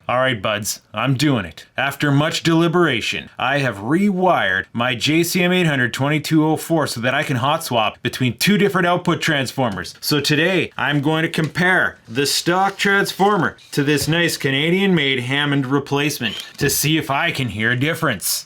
Alright buds, I'm doing it. After much deliberation, I have rewired my JCM 800 2204 so that I can hot swap between two different output transformers. So today, I'm going to compare the stock transformer to this nice Canadian-made Hammond replacement to see if I can hear a difference.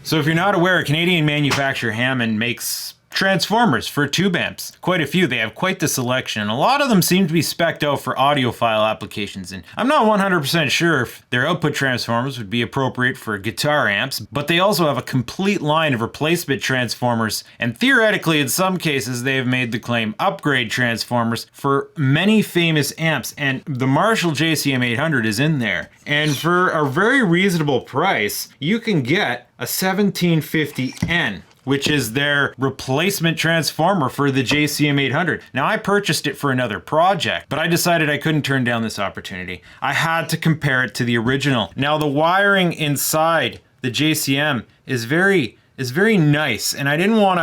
So if you're not aware, a Canadian manufacturer, Hammond, makes transformers for tube amps. Quite a few. They have quite the selection. A lot of them seem to be spec'd out for audiophile applications, and I'm not 100% sure if their output transformers would be appropriate for guitar amps, but they also have a complete line of replacement transformers, and theoretically in some cases they have made the claim upgrade transformers for many famous amps, and the Marshall JCM 800 is in there. And for a very reasonable price, you can get a 1750N, which is their replacement transformer for the JCM 800. Now, I purchased it for another project, but I decided I couldn't turn down this opportunity. I had to compare it to the original. Now, the wiring inside the JCM is very nice, and I didn't want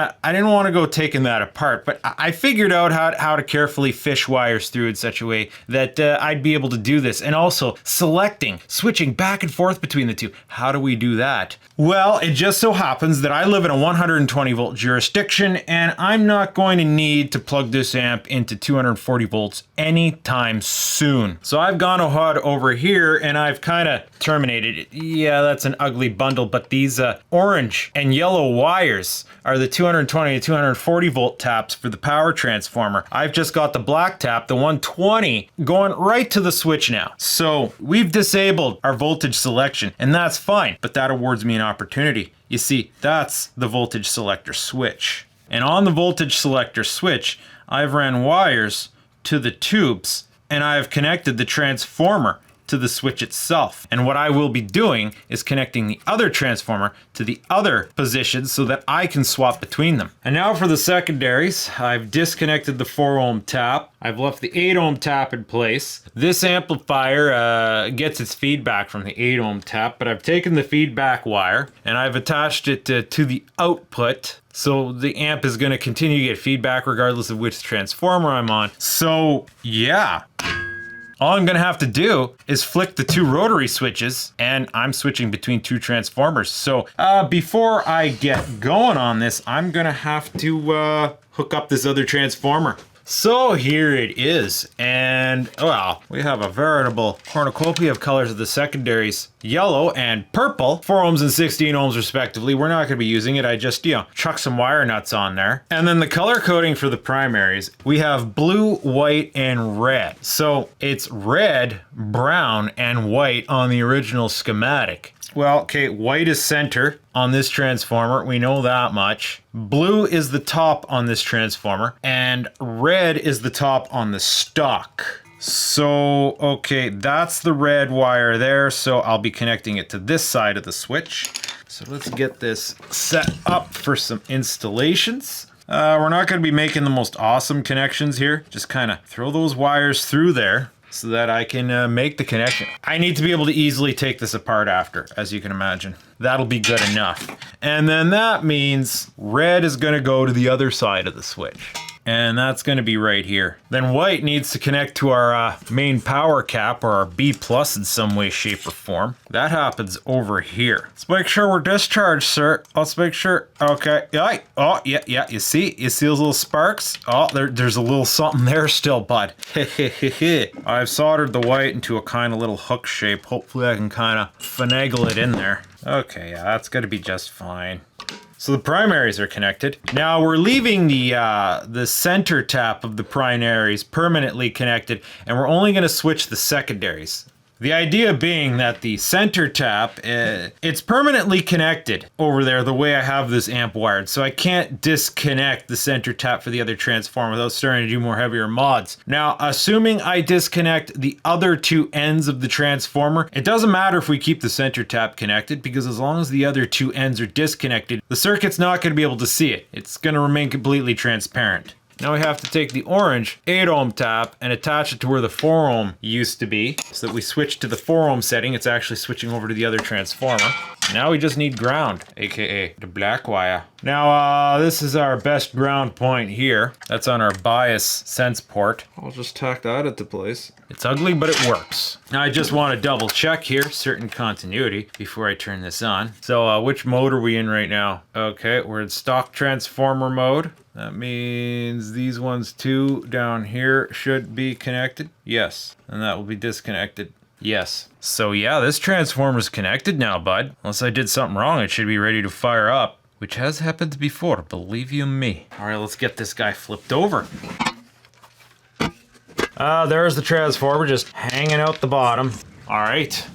to go taking that apart, but I figured out how to carefully fish wires through in such a way that I'd be able to do this. And also switching back and forth between the two. How do we do that? Well, it just so happens that I live in a 120 volt jurisdiction, and I'm not going to need to plug this amp into 240 volts anytime soon. So I've gone ahead over here and I've kind of terminated it. Yeah, that's an ugly bundle, but these orange and yellow wires are the 220 and 240 volt taps for the power transformer. I've just got the black tap, the 120, going right to the switch now. So we've disabled our voltage selection, and that's fine, but that awards me an opportunity. You see, that's the voltage selector switch. And on the voltage selector switch, I've ran wires to the tubes, and I have connected the transformer to the switch itself. And what I will be doing is connecting the other transformer to the other positions so that I can swap between them. And now for the secondaries, I've disconnected the 4 ohm tap. I've left the 8 ohm tap in place. This amplifier gets its feedback from the 8 ohm tap, but I've taken the feedback wire and I've attached it to the output. So the amp is going to continue to get feedback regardless of which transformer I'm on. So yeah. All I'm gonna have to do is flick the 2 rotary switches, and I'm switching between 2 transformers. So before I get going on this, I'm gonna have to hook up this other transformer. So here it is, and well, we have a veritable cornucopia of colors of the secondaries. Yellow and purple, 4 ohms and 16 ohms respectively. We're not gonna be using it, I just, chuck some wire nuts on there. And then the color coding for the primaries, we have blue, white, and red. So it's red, brown, and white on the original schematic. Well, okay, white is center on this transformer, we know that much. Blue is the top on this transformer, and red is the top on the stock. So, okay, that's the red wire there, so I'll be connecting it to this side of the switch. So let's get this set up for some installations. We're not going to be making the most awesome connections here. Just kind of throw those wires through there so that I can make the connection. I need to be able to easily take this apart after, as you can imagine. That'll be good enough. And then that means red is going to go to the other side of the switch. And that's going to be right here. Then white needs to connect to our main power cap, or our B plus in some way, shape, or form. That happens over here. Let's make sure we're discharged, sir. Let's make sure. Okay. Oh, yeah. You see those little sparks? Oh, there's a little something there still, bud. I've soldered the white into a kind of little hook shape. Hopefully I can kind of finagle it in there. Okay, yeah, that's going to be just fine. So the primaries are connected. Now we're leaving the center tap of the primaries permanently connected, and we're only going to switch the secondaries. The idea being that the center tap, it's permanently connected over there the way I have this amp wired, so I can't disconnect the center tap for the other transformer without starting to do more heavier mods. Now, assuming I disconnect the other 2 ends of the transformer, it doesn't matter if we keep the center tap connected, because as long as the other 2 ends are disconnected, the circuit's not going to be able to see it. It's going to remain completely transparent. Now we have to take the orange 8 ohm tap and attach it to where the 4 ohm used to be, so that we switch to the 4 ohm setting. It's actually switching over to the other transformer. Now we just need ground, aka the black wire. Now this is our best ground point here. That's on our bias sense port. I'll just tack that into place. It's ugly, but it works. Now I just want to double check here, certain continuity, before I turn this on. So which mode are we in right now? Okay, we're in stock transformer mode. That means these ones too down here should be connected. Yes, and that will be disconnected. Yes. So yeah, this transformer's connected now, bud. Unless I did something wrong, it should be ready to fire up. Which has happened before, believe you me. Alright, let's get this guy flipped over. There's the transformer just hanging out the bottom. Alright.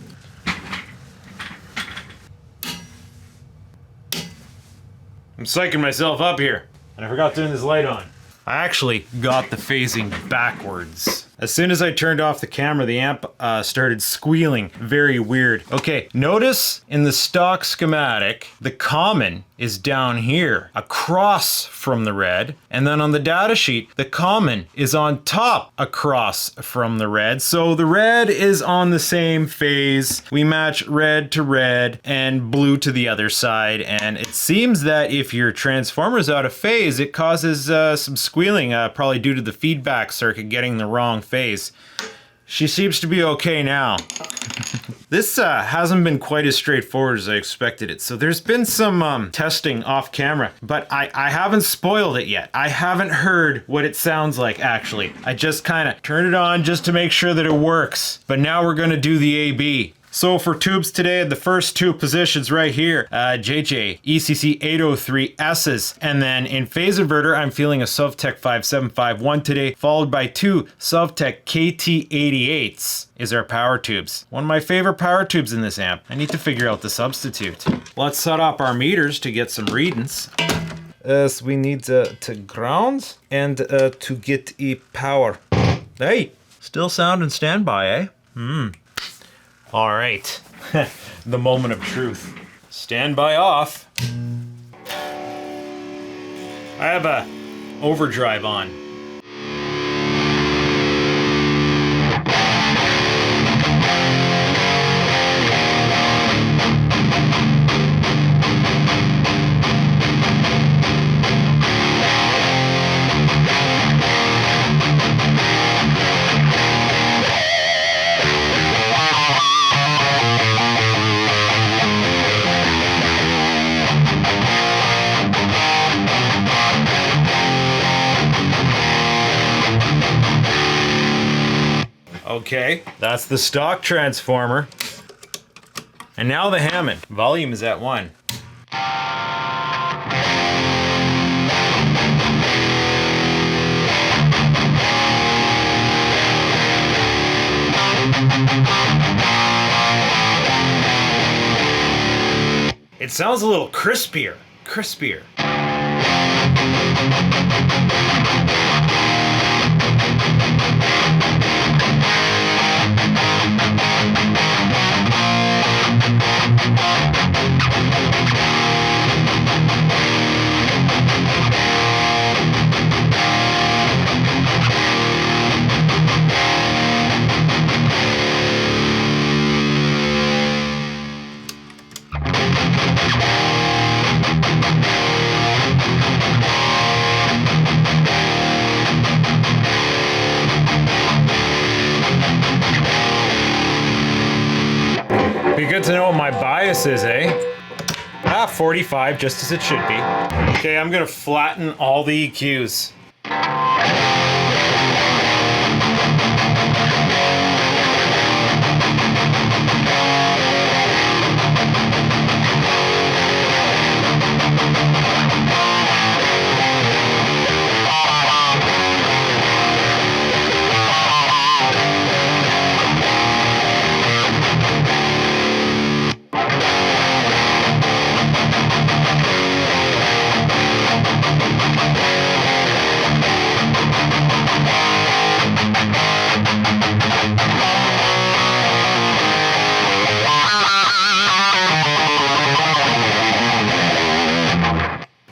I'm psyching myself up here. And I forgot to turn this light on. I actually got the phasing backwards. As soon as I turned off the camera, the amp started squealing. Very weird. Okay, notice in the stock schematic, the common is down here, across from the red. And then on the data sheet, the common is on top across from the red. So the red is on the same phase. We match red to red and blue to the other side. And it seems that if your transformer's out of phase, it causes some squealing, probably due to the feedback circuit getting the wrong phase. She seems to be okay now. This hasn't been quite as straightforward as I expected it. So there's been some testing off camera, but I haven't spoiled it yet. I haven't heard what it sounds like, actually. I just kind of turned it on just to make sure that it works. But now we're gonna do the A-B. So for tubes today, the first two positions right here, JJ ECC 803S's. And then in phase inverter, I'm feeling a Sovtech 5751 today, followed by two Sovtech KT88s is our power tubes. One of my favorite power tubes in this amp. I need to figure out the substitute. Let's set up our meters to get some readings. So we need to ground and to get a power. Hey, still sound and standby, eh? All right, the moment of truth. Standby off. I have a overdrive on. Okay, that's the stock transformer. And now the Hammond. Volume is at 1. It sounds a little crispier. Be good to know what my bias is, eh? 45, just as it should be. Okay, I'm gonna flatten all the EQs.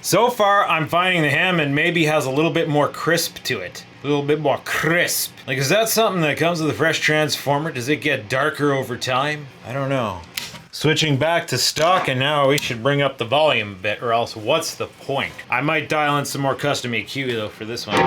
So far, I'm finding the Hammond maybe has a little bit more crisp to it. A little bit more crisp. Like, is that something that comes with a fresh transformer? Does it get darker over time? I don't know. Switching back to stock, and now we should bring up the volume a bit, or else what's the point? I might dial in some more custom EQ though for this one.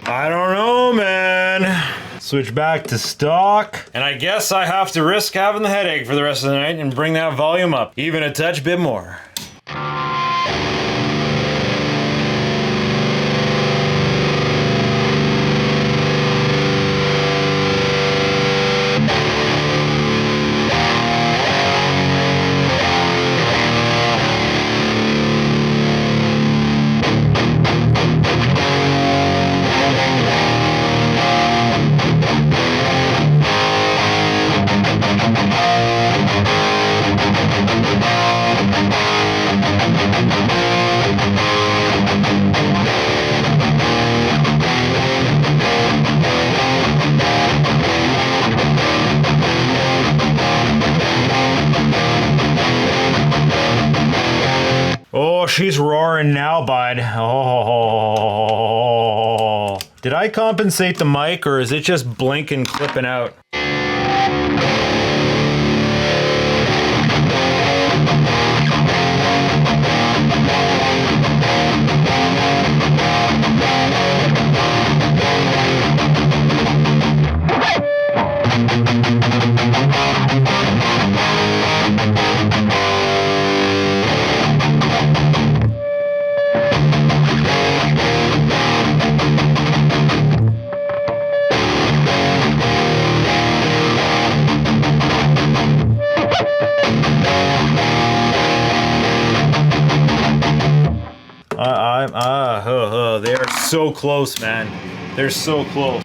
I don't know, man. Switch back to stock. And I guess I have to risk having the headache for the rest of the night and bring that volume up even a touch bit more. Oh, she's roaring now, bud. Oh. Did I compensate the mic, or is it just blinking, clipping out? They are so close, man. They're so close.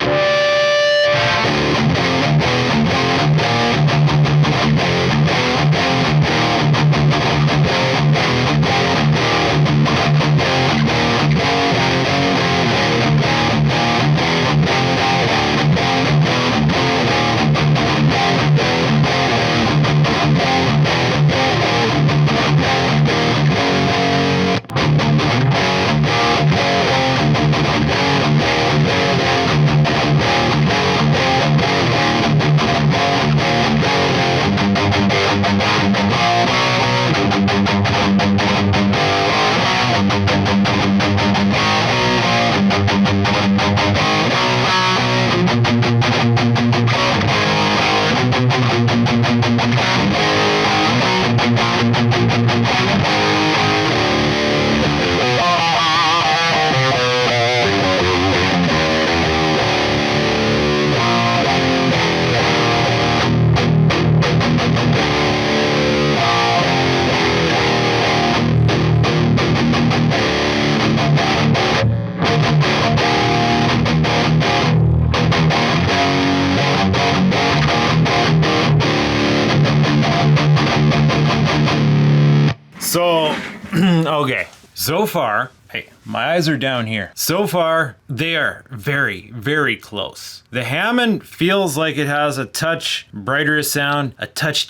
So, okay. So far, hey, my eyes are down here. So far, they are very, very close. The Hammond feels like it has a touch brighter sound, a touch,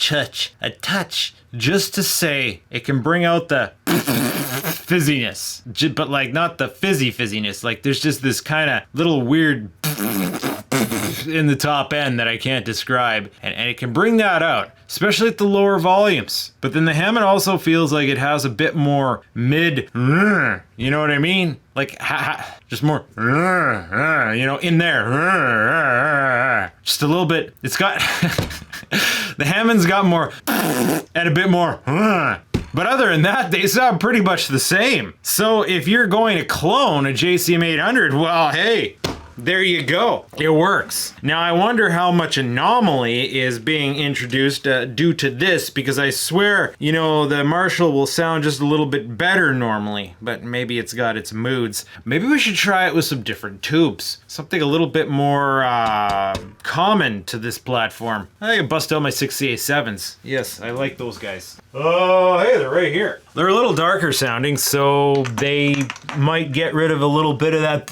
just to say it can bring out the fizziness, but like not the fizziness. Like there's just this kind of little weird in the top end that I can't describe, and it can bring that out, especially at the lower volumes. But then the Hammond also feels like it has a bit more mid, you know what I mean? Like, just more, you know, in there. Just a little bit. It's got, the Hammond's got more, and a bit more, but other than that, they sound pretty much the same. So if you're going to clone a JCM 800, well, hey, there you go. It works. Now, I wonder how much anomaly is being introduced due to this, because I swear, you know, the Marshall will sound just a little bit better normally, but maybe it's got its moods. Maybe we should try it with some different tubes. Something a little bit more common to this platform. I can bust out my 6CA7s. Yes, I like those guys. Oh, hey, they're right here. They're a little darker sounding, so they might get rid of a little bit of that.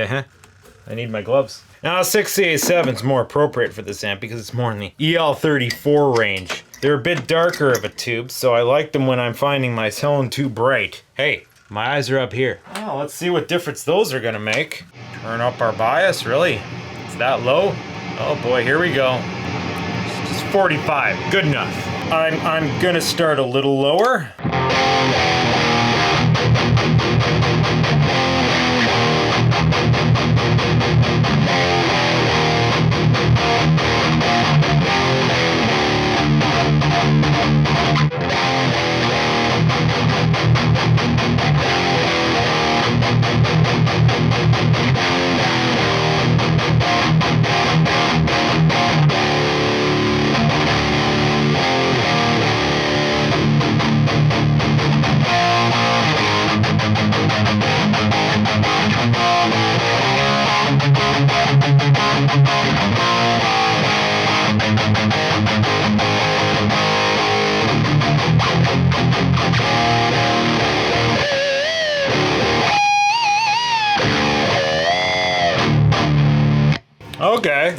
I need my gloves. Now, 6CA7's more appropriate for this amp because it's more in the EL34 range. They're a bit darker of a tube, so I like them when I'm finding my tone too bright. Hey, my eyes are up here. Oh, let's see what difference those are gonna make. Turn up our bias, really? It's that low? Oh boy, here we go. Just 45, good enough. I'm gonna start a little lower.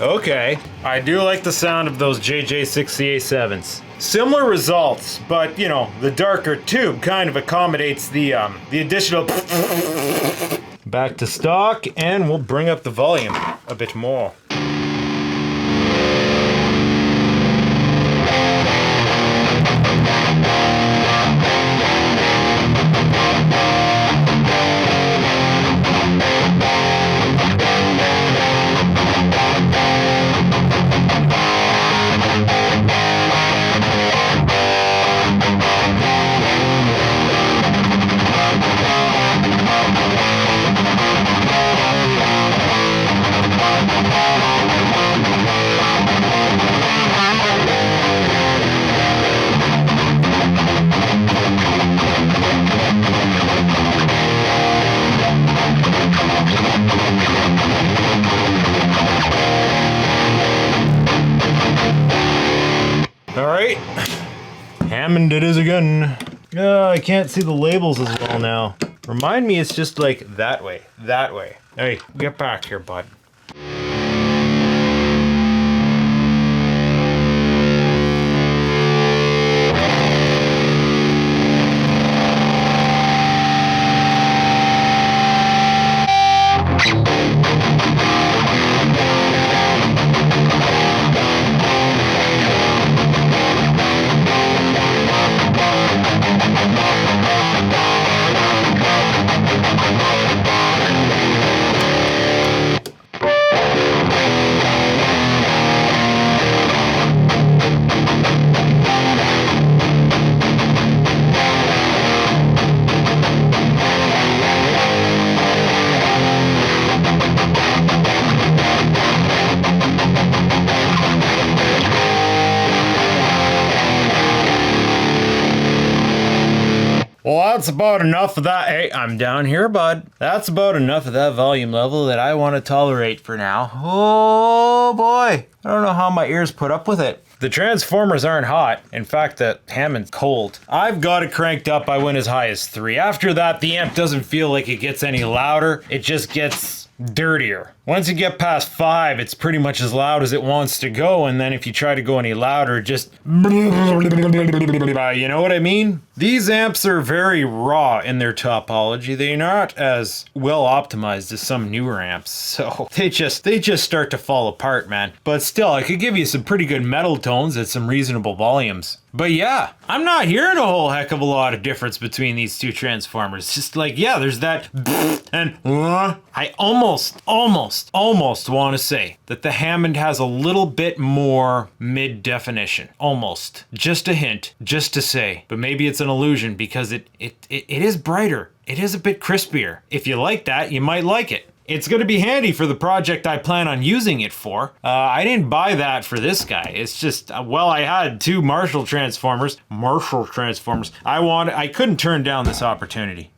Okay. I do like the sound of those JJ6CA7s. Similar results, but you know, the darker tube kind of accommodates the additional. Back to stock, and we'll bring up the volume a bit more. Alright, Hammond it is again. I can't see the labels as well now. Remind me it's just like that way. Hey, get back here, bud. Well, that's about enough of that. Hey, I'm down here, bud. That's about enough of that volume level that I want to tolerate for now. Oh boy, I don't know how my ears put up with it. The transformers aren't hot. In fact, the Hammond's cold. I've got it cranked up. I went as high as 3. After that, the amp doesn't feel like it gets any louder. It just gets dirtier. Once you get past 5, it's pretty much as loud as it wants to go, and then if you try to go any louder, it just... You know what I mean? These amps are very raw in their topology. They're not as well optimized as some newer amps, so they just start to fall apart, man. But still, I could give you some pretty good metal tones at some reasonable volumes. But yeah, I'm not hearing a whole heck of a lot of difference between these two transformers. Just like, yeah, there's that and I almost want to say that the Hammond has a little bit more mid definition. Almost. Just a hint, just to say. But maybe it's an illusion because it is brighter. It is a bit crispier. If you like that, you might like it. It's going to be handy for the project I plan on using it for. I didn't buy that for this guy. It's just, well, I had two Marshall transformers. I couldn't turn down this opportunity.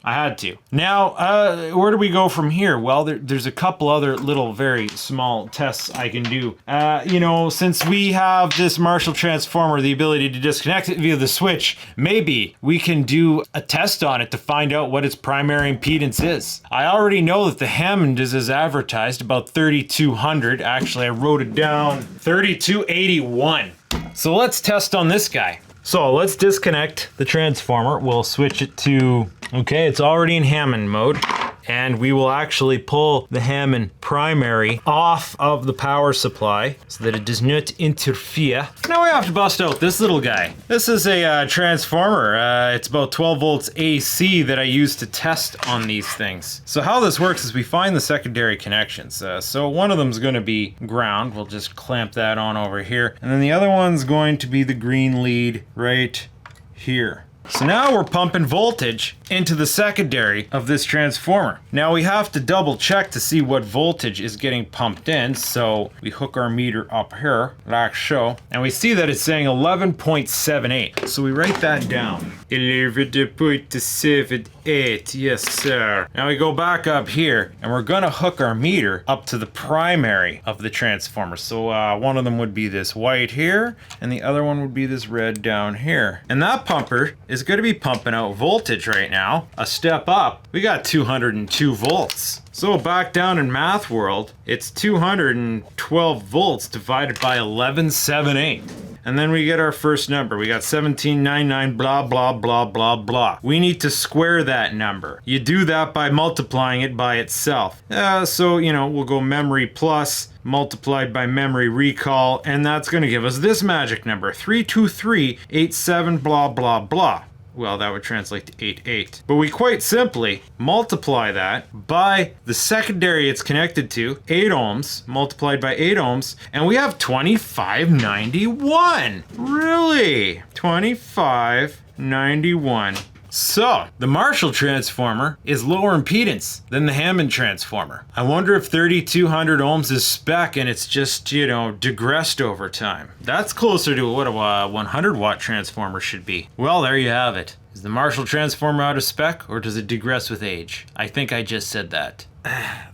I had to. Now, where do we go from here? Well, there's a couple other little very small tests I can do. You know, since we have this Marshall transformer, the ability to disconnect it via the switch, maybe we can do a test on it to find out what its primary impedance is. I already know that the Hammond is as advertised, about 3200. Actually, I wrote it down, 3281. So let's test on this guy. So let's disconnect the transformer. We'll switch it to, okay, it's already in Hammond mode. And we will actually pull the Hammond primary off of the power supply so that it does not interfere. Now we have to bust out this little guy. This is a transformer. It's about 12 volts AC that I use to test on these things. So how this works is we find the secondary connections. So one of them is going to be ground. We'll just clamp that on over here. And then the other one's going to be the green lead right here. So now we're pumping voltage into the secondary of this transformer. Now we have to double check to see what voltage is getting pumped in. So we hook our meter up here, like so, and we see that it's saying 11.78. So we write that down. 11.78, yes sir. Now we go back up here and we're gonna hook our meter up to the primary of the transformer. So one of them would be this white here and the other one would be this red down here. And that pumper is going to be pumping out voltage right now. A step up, we got 202 volts. So back down in math world, it's 212 volts divided by 11.78. And then we get our first number. We got 1799 blah blah blah blah blah. We need to square that number. You do that by multiplying it by itself. So, you know, we'll go memory plus multiplied by memory recall, and that's going to give us this magic number, 32387 blah blah blah. Well, that would translate to 88. But we quite simply multiply that by the secondary it's connected to, 8 ohms, multiplied by 8 ohms, and we have 2591. Really? 2591. So, the Marshall transformer is lower impedance than the Hammond transformer. I wonder if 3200 ohms is spec and it's just, you know, digressed over time. That's closer to what a 100 watt transformer should be. Well, there you have it. Is the Marshall transformer out of spec or does it digress with age? I think I just said that.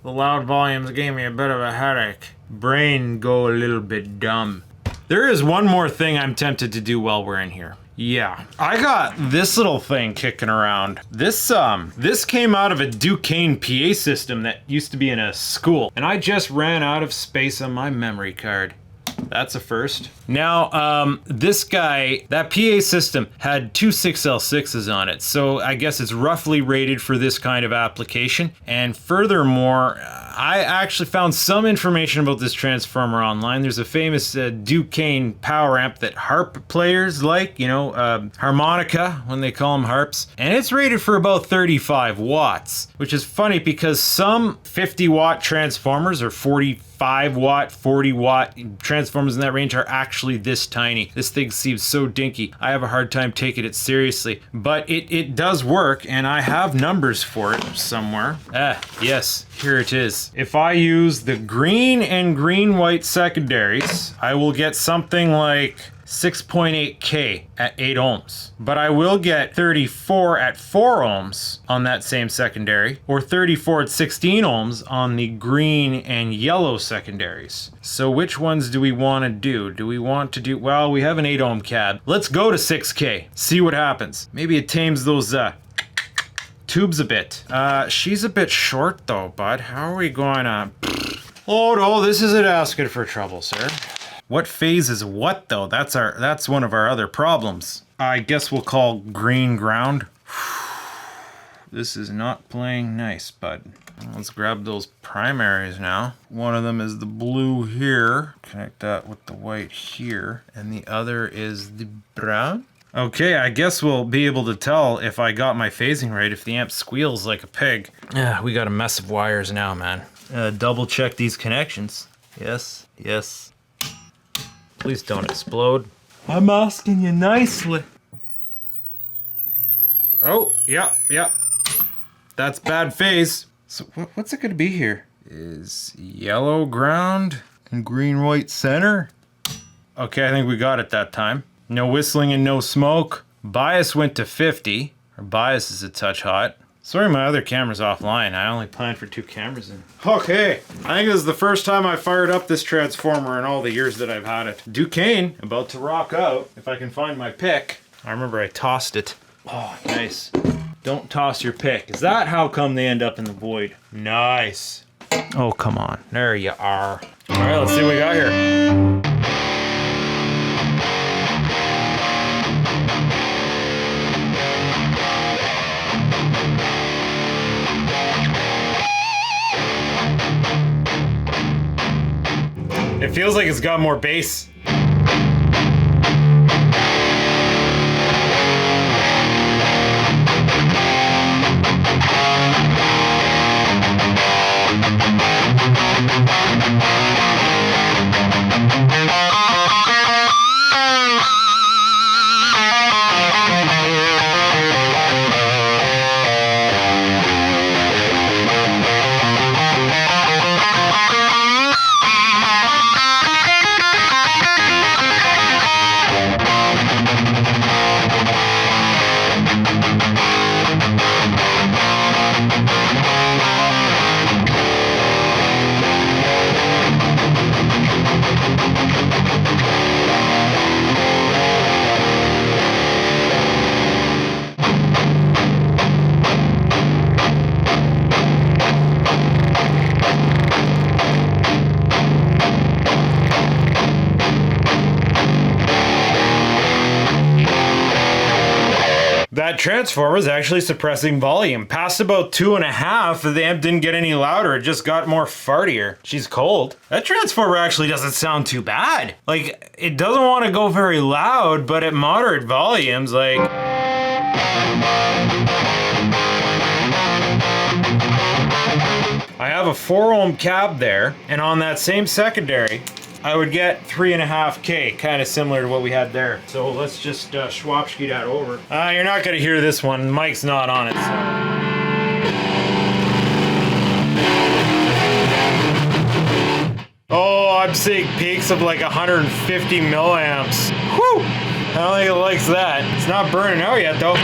The loud volumes gave me a bit of a headache. Brain go a little bit dumb. There is one more thing I'm tempted to do while we're in here. Yeah, I got this little thing kicking around. This came out of a Dukane PA system that used to be in a school, and I just ran out of space on my memory card. That's a first. Now, this guy, that PA system had two 6L6s on it, so I guess it's roughly rated for this kind of application. And furthermore, I actually found some information about this transformer online. There's a famous Dukane power amp that harp players like, you know, harmonica, when they call them harps. And it's rated for about 35 watts, which is funny because some 50 watt transformers or 45 watt, 40 watt transformers in that range are actually this tiny. This thing seems so dinky. I have a hard time taking it seriously, but it does work, and I have numbers for it somewhere. Yes, here it is. If I use the green and green-white secondaries, I will get something like 6.8K at 8 ohms. But I will get 34 at 4 ohms on that same secondary, or 34 at 16 ohms on the green and yellow secondaries. So which ones do we want to do? Do we want to do, well, we have an 8 ohm cab. Let's go to 6K, see what happens. Maybe it tames those tubes a bit. She's a bit short though, bud. How are we going to... Oh no, this isn't asking for trouble, sir. What phase is what though? That's one of our other problems. I guess we'll call green ground. This is not playing nice, bud. Let's grab those primaries now. One of them is the blue here. Connect that with the white here. And the other is the brown. Okay, I guess we'll be able to tell if I got my phasing right, if the amp squeals like a pig. Yeah, we got a mess of wires now, man. Double check these connections. Yes, yes. Please don't explode. I'm asking you nicely. Oh, yeah, yeah. That's bad phase. So what's it gonna be here? Is yellow ground and green white center? Okay, I think we got it that time. No whistling and no smoke. Bias went to 50. Our bias is a touch hot. Sorry my other camera's offline. I only planned for 2 cameras in. Okay, I think this is the first time I fired up this transformer in all the years that I've had it. Dukane, about to rock out, if I can find my pick. I remember I tossed it. Oh, nice. Don't toss your pick. Is that how come they end up in the void? Nice. Oh, come on. There you are. All right, let's see what we got here. It feels like it's got more bass. That transformer is actually suppressing volume. Past about 2.5, the amp didn't get any louder, it just got more fartier. She's cold. That transformer actually doesn't sound too bad. Like, it doesn't want to go very loud, but at moderate volumes, like... I have a 4 ohm cab there, and on that same secondary, I would get 3.5K, kind of similar to what we had there. So let's just swapski that over. You're not gonna hear this one, the mic's not on it, so. Oh, I'm seeing peaks of like 150 milliamps. Whew! I don't think it likes that. It's not burning out yet though.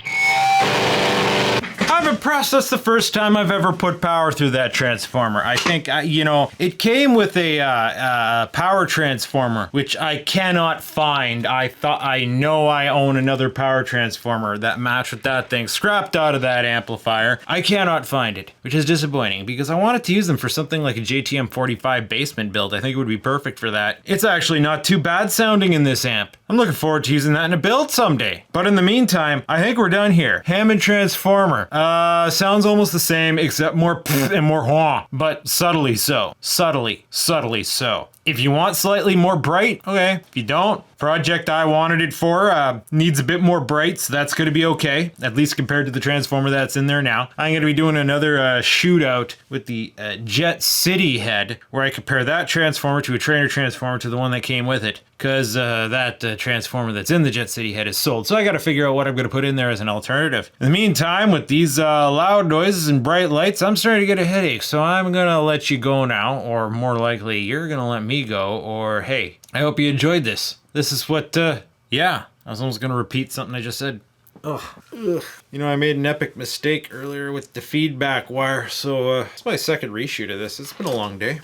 I'm impressed. That's the first time I've ever put power through that transformer. I think, you know, it came with a power transformer, which I cannot find. I know I own another power transformer that matched with that thing, scrapped out of that amplifier. I cannot find it, which is disappointing because I wanted to use them for something like a JCM 45 basement build. I think it would be perfect for that. It's actually not too bad sounding in this amp. I'm looking forward to using that in a build someday. But in the meantime, I think we're done here. Hammond Transformer. Sounds almost the same, except more and more huh, but subtly so. Subtly so. If you want slightly more bright, okay. If you don't, project I wanted it for needs a bit more bright, so that's going to be okay, at least compared to the transformer that's in there now. I'm going to be doing another shootout with the Jet City head, where I compare that transformer to a trainer transformer to the one that came with it, because that transformer that's in the Jet City head is sold. So I got to figure out what I'm going to put in there as an alternative. In the meantime, with these loud noises and bright lights, I'm starting to get a headache, so I'm going to let you go now, or more likely, you're going to let me go, or hey, I hope you enjoyed this. This is what, yeah, I was almost going to repeat something I just said. Ugh. You know, I made an epic mistake earlier with the feedback wire, so it's my second reshoot of this. It's been a long day.